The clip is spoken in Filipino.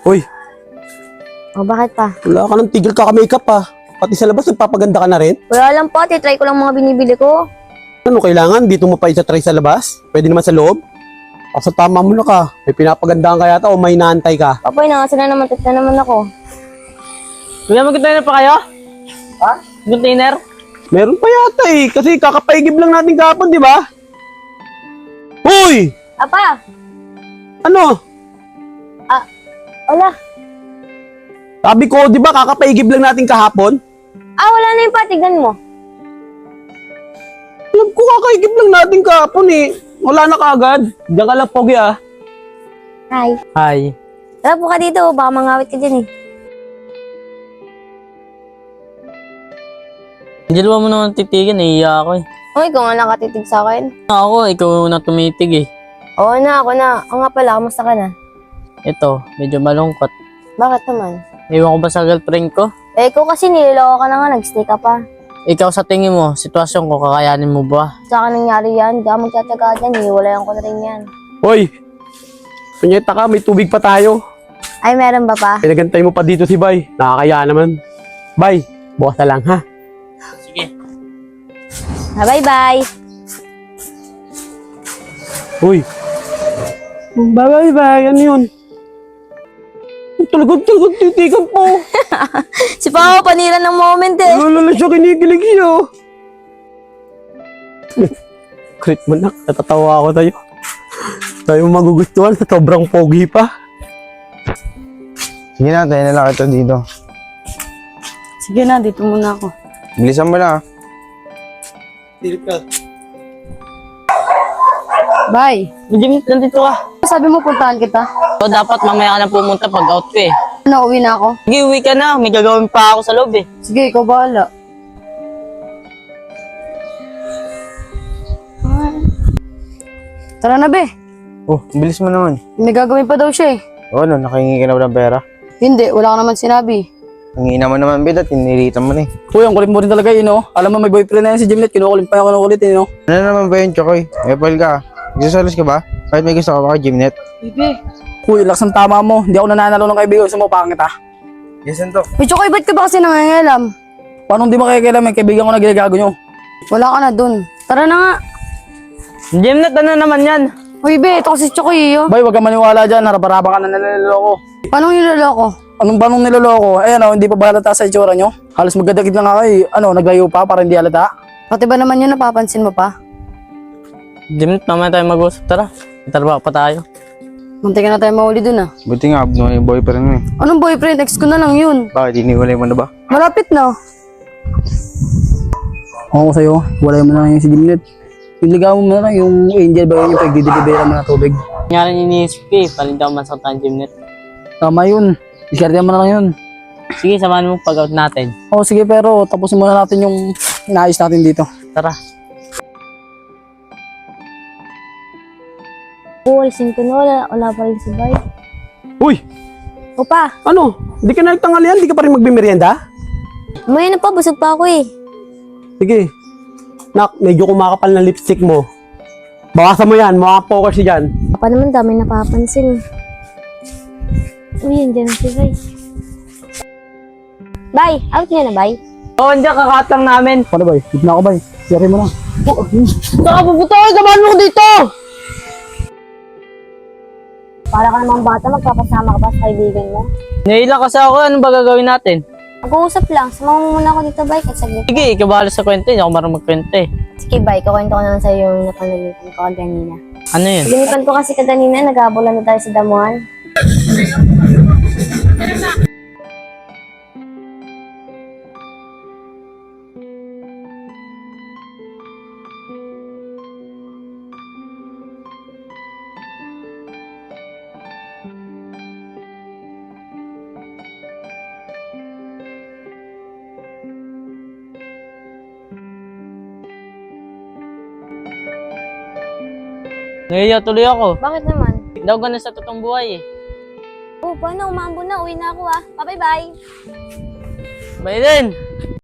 Uy, O, bakit pa? wala ka ng tigil kaka-makeup ah. Pati sa labas, nagpapaganda ka na rin. Wala lang po, titry ko lang mga binibili ko. Ano kailangan? Dito mo pa isa-try sa labas? Pwede naman sa loob? Ako sa tama mo na ka. May pinapagandahan ka yata o may inaantay ka? Papoy, nangasa na naman, tit na naman ako. Kuya, mag-container pa kayo? Ha? Container? Meron pa yata eh. Kasi kakapaigib lang natin kahapon, di ba? Uy! Apa? Ano? Wala. Sabi ko, di ba kakapaigib lang natin kahapon? Wala na yung patignan mo. Alam ko kakaigib lang natin kahapon eh. Wala na kaagad. Diyan ka lang, Pogi ah. Hi. Hi. Tara po ka dito, baka mangawit ka dyan eh. Angel, mo naman titigan, naiiyak ako eh. Uy, ikaw nga nakatitig sa akin. Ako, ikaw na tumitig eh. Oo na, ako na. O nga pala, kamusta ka na? Ito, medyo malungkot. Bakit naman? Iwan ko ba sa girlfriend ko? Ikaw kasi niloloko ka na nga, nag-stay ka pa. Ikaw sa tingin mo, sitwasyon ko, kakayanin mo ba? Sa akin nangyari yan, di ka magtataga dyan, hiwalayan ko na rin yan. Hoy! Punyeta ka, may tubig pa tayo. Ay, meron ba pa? Pinagantay mo pa dito si Bay. Nakakaya naman. Bay, bukas na lang ha. Sige. Bye-bye. Uy! Bye-bye, ano yun? Talagang titigan po. Si Pao, panira ng moment eh. Lala siya, kinikilig siya. Crit mo nak, natatawa ako tayo. Tayo magugustuhan sa sobrang pogi pa. Sige na, tayo na lang ito dito. Sige na, dito muna ako. Bilisan mo na. Silip ka. Bye. Jim, nandito ka. Sabi mo puntahan kita. So, dapat mamaya ka na pumunta pag out ko eh. Ano, uwi na ako? Sige, uwi ka na. May gagawin pa ako sa loob eh. Sige, ikaw bahala. Tara na, be. Oh, bilis mo naman. May gagawin pa daw siya eh. Oh, ano, nakahingi ka na ba ng pera? Hindi, wala ka naman sinabi. Hingi naman bida, tiniritan mo na eh. Uy, ang kulit mo rin talaga yun, no? Alam mo, may boyfriend na yan si Jimlet. Kinukulit pa ako kinukulit, no? Ano naman ba yun, Chokoy? Epal ka. Isasalas ka ba? Kahit may gusto ka ba kay Gymnet? Bibi. Uy, lakas ng tama mo. Hindi ako nananalo ng kaibigan. Gusto mo, pangit ah. Yes, to. Uy, Chokoy, ba't ka ba kasi nangangalam? Paano hindi makikialam? May kaibigan ko na ginagago nyo. Wala ka na dun. Tara na nga. Jim, ano naman yan? Uy, be, ito kasi Chokoy, yo. Bay, wag kang maniwala dyan. Harap-harapan ka na naliloko. Paano yung niloloko? Anong niloloko? Eh, ano, hindi pa ba halata sa itsura nyo? Halos magdadagit na nga kayo. Ano, naglayo pa para hindi halata? Pati ba naman yun, napapansin mo pa? Jim, mamaya tayo mag-usap. Tara. Itarba pa tayo. Munti ka na tayo mahuli dun ah. Buti nga, abno yung boyfriend mo eh. Anong boyfriend? Ex ko na lang yun. Bakit, iniwalay mo na ba? Malapit na. Oo, sa'yo. Wala mo na lang yung si Jimlet. Iligaw mo na lang yung angel ba yun yung pagdidibera mo na tubig. Nangyari ni Nisp eh. Paling daw masaktan Jimnet. Tama yun. Diskarte mo na lang yun. Sige, samahan mo pag out natin. Oo, sige, pero tapusin muna natin yung inaayos natin dito. Tara. Alisin ko na, wala pa rin si Bay. Uy! Opa, Ano? Hindi ka na nagtanghalian? Hindi ka pa rin magbimeryenda? umaya na pa, busog pa ako eh. Sige. Nak, medyo kumakapal na lipstick mo. Bawasan mo yan, focus dyan. Pa naman dami napapansin. Uy, andyan na si Bay. Bay, out niya na, Bay. Oo, andiyan kakatang namin. Paano ba? Dito na ako ba? Siyari mo na. Saka pupunta ka, samahan mo ko dito! Para ka namang bata, magpapasama ka pa sa kaibigan mo. Nailang kasi ako, ano ba gagawin natin? Mag-uusap lang, sumama mo muna ako dito, Bay, kasi saglit. Sige, ikaw bahala sa kwento. Hindi ako marunong magkwento eh. Sige, Bay, kukwento ko na lang sa'yo yung napanalitan ko kanina. Ano yun? Ginipan ko kasi kanina, nag-aabulan na tayo sa damuhan. Ngayon tuloy ako. Bakit naman? Hindi ako ganun sa totoong buhay eh. Oh, paano? Umambo na. Uwi na ako ah. Bye-bye. Bye din!